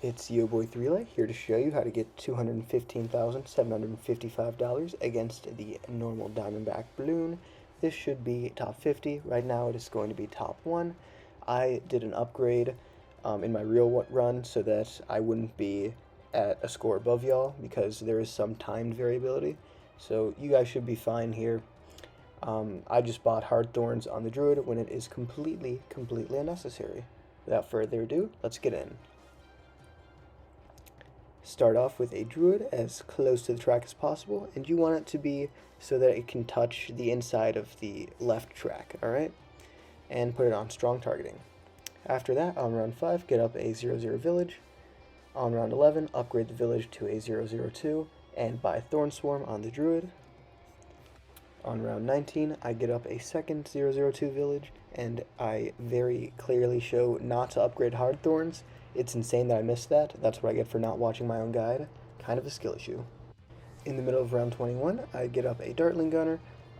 It's Yo Boy 3 here to show you how to get $215,755 against the normal Diamondback balloon. This should be top 50. Right now it is going to be top 1. I did an upgrade in my real run so that I wouldn't be at a score above y'all because there is some timed variability. So you guys should be fine here. I just bought Hard Thorns on the Druid when it is completely unnecessary. Without further ado, let's get in. Start off with a Druid as close to the track as possible, and you want it to be so that it can touch the inside of the left track, alright? And put it on strong targeting. After that, on round 5, get up a 0-0 village. On round 11, upgrade the village to a 0-0-2, and buy Thorn Swarm on the Druid. On round 19, I get up a second 0-0-2 village, and I very clearly show not to upgrade Hard Thorns. It's insane that I missed that. That's what I get for not watching my own guide. Kind of a skill issue. In the middle of round 21, I get up a Dartling Gunner.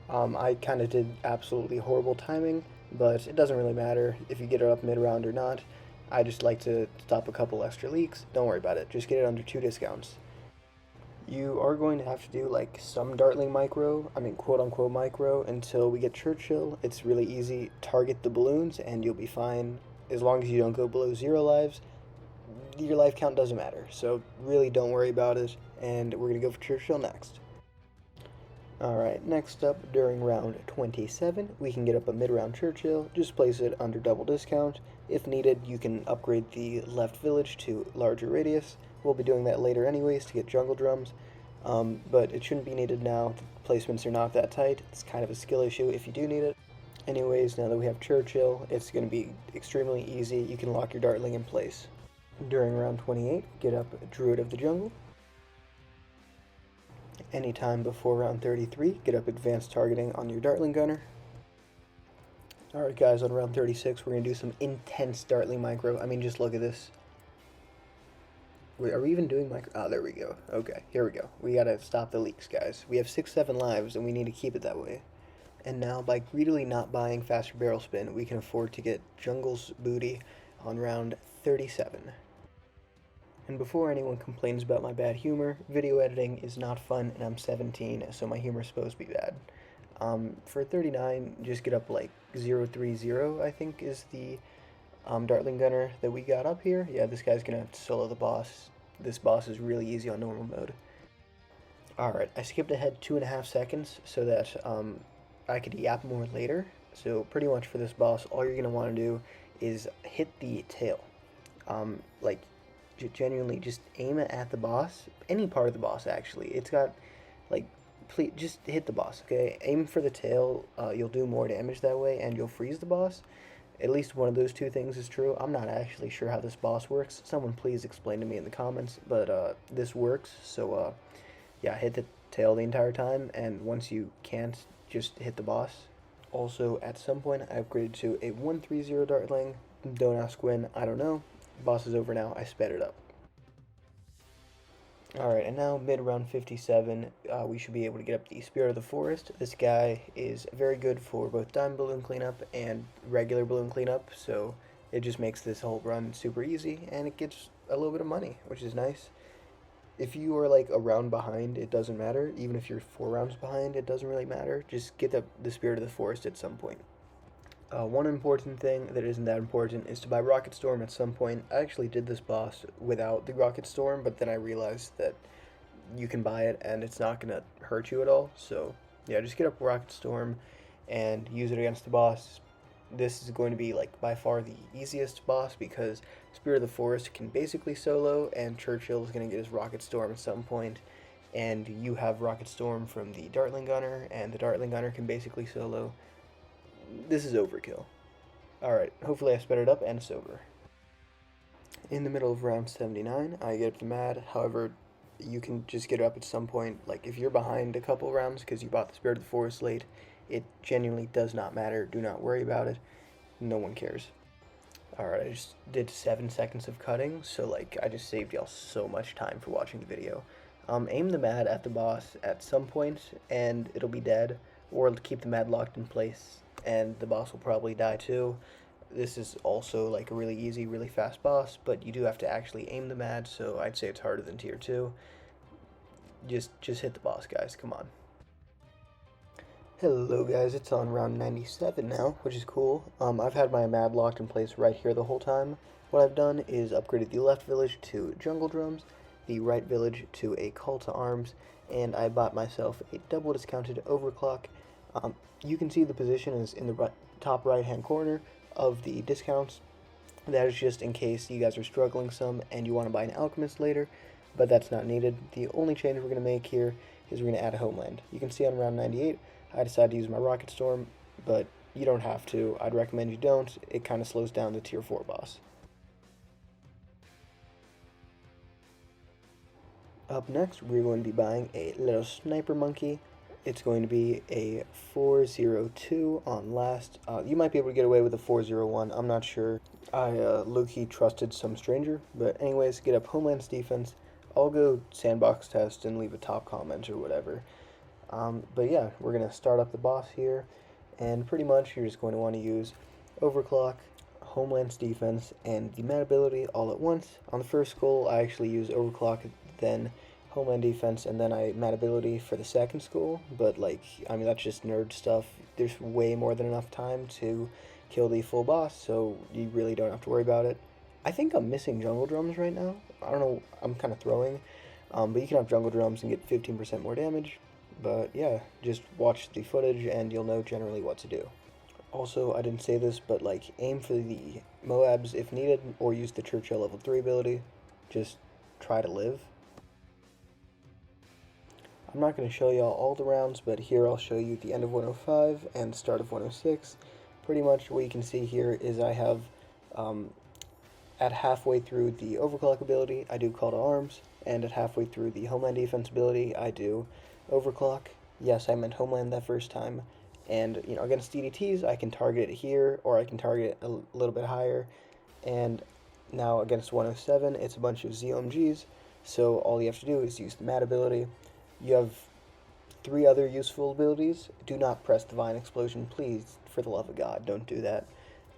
I kind of did absolutely horrible timing, but it doesn't really matter if you get it up mid-round or not. I just like to stop a couple extra leaks. Don't worry about it. Just get it under 2 discounts. You are going to have to do like some Dartling micro, quote-unquote micro, until we get Churchill. It's really easy. Target the balloons and you'll be fine. As long as you don't go below 0 lives, your life count doesn't matter. So really don't worry about it, and we're going to go for Churchill next. Alright, next up, during round 27, we can get up a mid-round Churchill. Just place it under double discount. If needed, you can upgrade the left village to larger radius. We'll be doing that later anyways to get jungle drums, but it shouldn't be needed now. The placements are not that tight. It's kind of a skill issue if you do need it. Anyways, now that we have Churchill, it's going to be extremely easy. You can lock your Dartling in place. During round 28, get up Druid of the Jungle. Anytime before round 33, get up Advanced Targeting on your Dartling Gunner. Alright guys, on round 36, we're going to do some intense Dartling micro. Just look at this. Wait, are we even doing micro? Oh, there we go. Okay, here we go. We gotta stop the leaks, guys. We have 6-7 lives, and we need to keep it that way. And now, by greedily not buying faster barrel spin, we can afford to get Jungle's Booty on round 37. And before anyone complains about my bad humor, video editing is not fun, and I'm 17, so my humor is supposed to be bad. For 39, just get up like 0-3-0, I think is the Dartling Gunner that we got up here. Yeah, this guy's gonna solo the boss. This boss is really easy on normal mode. Alright, I skipped ahead 2.5 seconds so that I could yap more later. So pretty much for this boss, all you're gonna want to do is hit the tail. Genuinely just aim it at the boss, any part of the boss actually. It's got, please just hit the boss, okay? Aim for the tail, you'll do more damage that way, and you'll freeze the boss. At least one of those two things is true. I'm not actually sure how this boss works. Someone please explain to me in the comments, but this works, so yeah, hit the tail the entire time, and once you can't, just hit the boss. Also, at some point, I upgraded to a 1-3-0 Dartling. Don't ask when, I don't know. Boss is over now, I sped it up. Alright, and now mid-round 57, we should be able to get up the Spirit of the Forest. This guy is very good for both Diamond Balloon cleanup and regular balloon cleanup, so it just makes this whole run super easy, and it gets a little bit of money, which is nice. If you are like a round behind, it doesn't matter. Even if you're 4 rounds behind, it doesn't really matter. Just get the Spirit of the Forest at some point. One important thing that isn't that important is to buy Rocket Storm at some point. I actually did this boss without the Rocket Storm, but then I realized that you can buy it and it's not going to hurt you at all. So yeah, just get up Rocket Storm and use it against the boss. This is going to be like by far the easiest boss because Spirit of the Forest can basically solo, and Churchill is going to get his Rocket Storm at some point, and you have Rocket Storm from the Dartling Gunner, and the Dartling Gunner can basically solo. This is overkill. Alright, hopefully I sped it up and it's over. In the middle of round 79, I get up the Mad. However, you can just get it up at some point. Like, if you're behind a couple rounds because you bought the Spirit of the Forest late, it genuinely does not matter. Do not worry about it. No one cares. Alright, I just did 7 seconds of cutting, so I just saved y'all so much time for watching the video. Aim the Mad at the boss at some point, and it'll be dead, or keep the Mad locked in place, and the boss will probably die too. this is also like a really easy, really fast boss, but you do have to actually aim the mad, so I'd say it's harder than tier 2. Just hit the boss, guys, come on. Hello guys, it's on round 97 now, which is cool. I've had my mad locked in place right here the whole time. What I've done is upgraded the left village to jungle drums, the right village to a call to arms, and I bought myself a double discounted overclock. You can see the position is in the top right hand corner of the discounts. That is just in case you guys are struggling some and you want to buy an alchemist later, but that's not needed. The only change we're going to make here is we're going to add a homeland. You can see on round 98, I decided to use my rocket storm, but you don't have to. I'd recommend you don't. It kind of slows down the tier 4 boss. Up next, we're going to be buying a little sniper monkey. It's going to be a 402 on last. You might be able to get away with a 401. I'm not sure. I low-key trusted some stranger. But anyways, get up Homeland's defense. I'll go sandbox test and leave a top comment or whatever. But yeah, we're going to start up the boss here. And pretty much you're just going to want to use Overclock, Homeland's defense, and the mad ability all at once. On the first skull, I actually use Overclock, then Homeland defense, and then I mad ability for the second skull, but like, I mean, that's just nerd stuff. There's way more than enough time to kill the full boss, so you really don't have to worry about it. I think I'm missing jungle drums right now. I don't know, I'm kind of throwing, but you can have jungle drums and get 15% more damage. But yeah, just watch the footage and you'll know generally what to do. Also, I didn't say this, but like, aim for the Moabs if needed, or use the Churchill level 3 ability. Just try to live. I'm not going to show y'all all the rounds, but here I'll show you the end of 105 and the start of 106. Pretty much what you can see here is I have, at halfway through the overclock ability, I do call to arms, and at halfway through the homeland defense ability, I do overclock. Yes, I meant homeland that first time. And, you know, against DDTs, I can target it here, or I can target it a little bit higher. And now against 107, it's a bunch of ZOMGs, so all you have to do is use the mad ability. You have 3 other useful abilities. Do not press Divine Explosion, please, for the love of God, don't do that.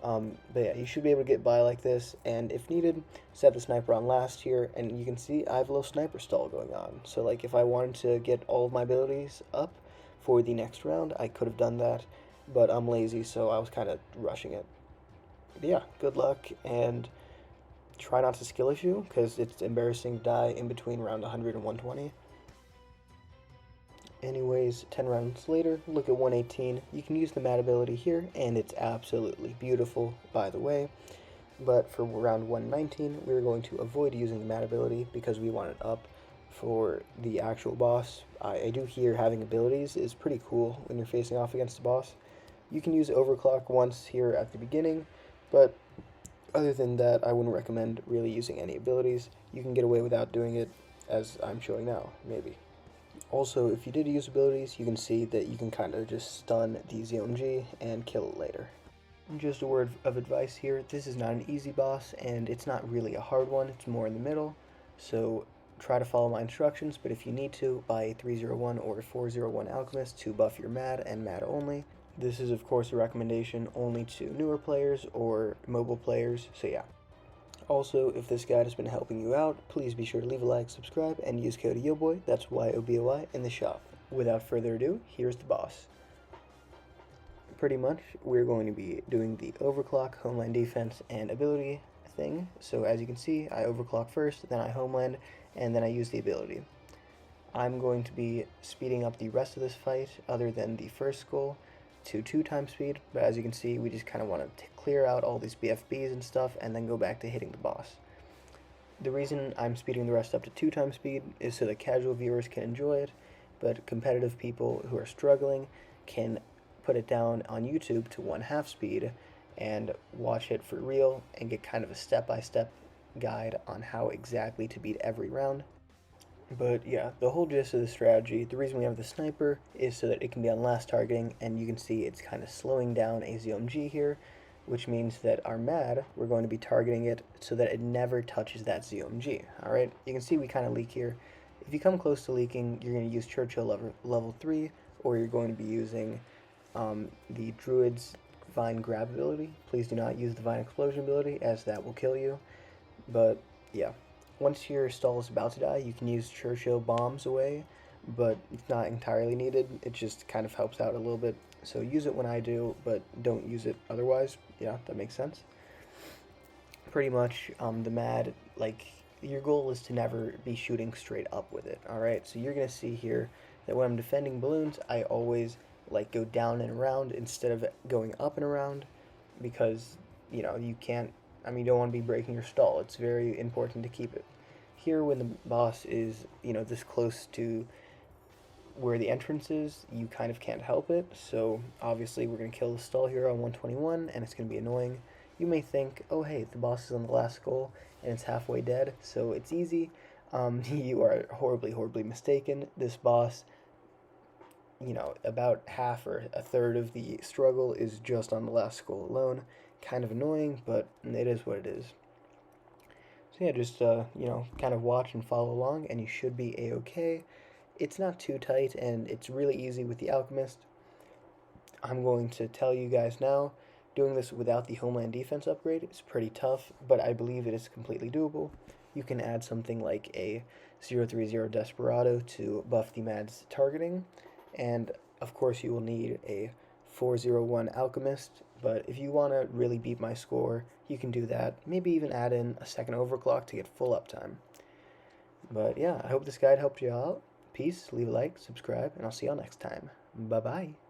But yeah, you should be able to get by like this, and if needed, set the sniper on last here, and you can see I have a little sniper stall going on. So like, if I wanted to get all of my abilities up for the next round, I could have done that, but I'm lazy, so I was kind of rushing it. But yeah, good luck, and try not to skill issue, because it's embarrassing to die in between round 100 and 120. Anyways, 10 rounds later, look at 118. You can use the mad ability here, and it's absolutely beautiful, by the way. But for round 119, we're going to avoid using the mad ability because we want it up for the actual boss. I do hear having abilities is pretty cool when you're facing off against the boss. You can use overclock once here at the beginning, but other than that, I wouldn't recommend really using any abilities. You can get away without doing it, as I'm showing now, maybe. Also, if you did use abilities, you can see that you can kind of just stun the ZOMG and kill it later. Just a word of advice here, this is not an easy boss, and it's not really a hard one, it's more in the middle, so try to follow my instructions, but if you need to, buy a 301 or 401 alchemist to buff your mad and mad only. This is of course a recommendation only to newer players or mobile players, so yeah. Also, if this guide has been helping you out, please be sure to leave a like, subscribe, and use code YOBOY, that's YOBOY, in the shop. Without further ado, here's the boss. Pretty much, we're going to be doing the overclock, homeland defense, and ability thing. So as you can see, I overclock first, then I homeland, and then I use the ability. I'm going to be speeding up the rest of this fight, other than the first skull, to 2x speed, but as you can see, we just kind of want to clear out all these BFBs and stuff, and then go back to hitting the boss. The reason I'm speeding the rest up to 2x speed is so that casual viewers can enjoy it, but competitive people who are struggling can put it down on YouTube to 1/2 speed and watch it for real and get kind of a step-by-step guide on how exactly to beat every round. But yeah, the whole gist of the strategy, the reason we have the sniper is so that it can be on last targeting, and you can see it's kind of slowing down a ZOMG here, which means that our mad, we're going to be targeting it so that it never touches that ZOMG, alright? You can see we kind of leak here. If you come close to leaking, you're going to use Churchill level 3, or you're going to be using the Druid's Vine Grab ability. Please do not use the Vine Explosion ability, as that will kill you. But yeah, once your stall is about to die, you can use Churchill Bombs away, but it's not entirely needed. It just kind of helps out a little bit. So use it when I do, but don't use it otherwise. Yeah, that makes sense. Pretty much, the MAD, like, your goal is to never be shooting straight up with it, alright? So you're going to see here that when I'm defending balloons, I always, like, go down and around instead of going up and around, because, you know, you can't, I mean, you don't want to be breaking your stall. It's very important to keep it. Here, when the boss is, you know, this close to where the entrance is, you kind of can't help it. So obviously we're going to kill the stall here on 121, and it's going to be annoying. You may think, oh hey, the boss is on the last skull and it's halfway dead, so it's easy. You are horribly, horribly mistaken. This boss, you know, about half or a third of the struggle is just on the last skull alone. Kind of annoying, but it is what it is. So yeah, just, you know, kind of watch and follow along, and you should be a-okay. It's not too tight, and it's really easy with the Alchemist. I'm going to tell you guys now, doing this without the Homeland Defense upgrade is pretty tough, but I believe it is completely doable. You can add something like a 030 Desperado to buff the MAD's targeting, and of course you will need a 401 Alchemist, but if you want to really beat my score, you can do that. Maybe even add in a second overclock to get full uptime. But yeah, I hope this guide helped you out. Peace, leave a like, subscribe, and I'll see y'all next time. Bye-bye.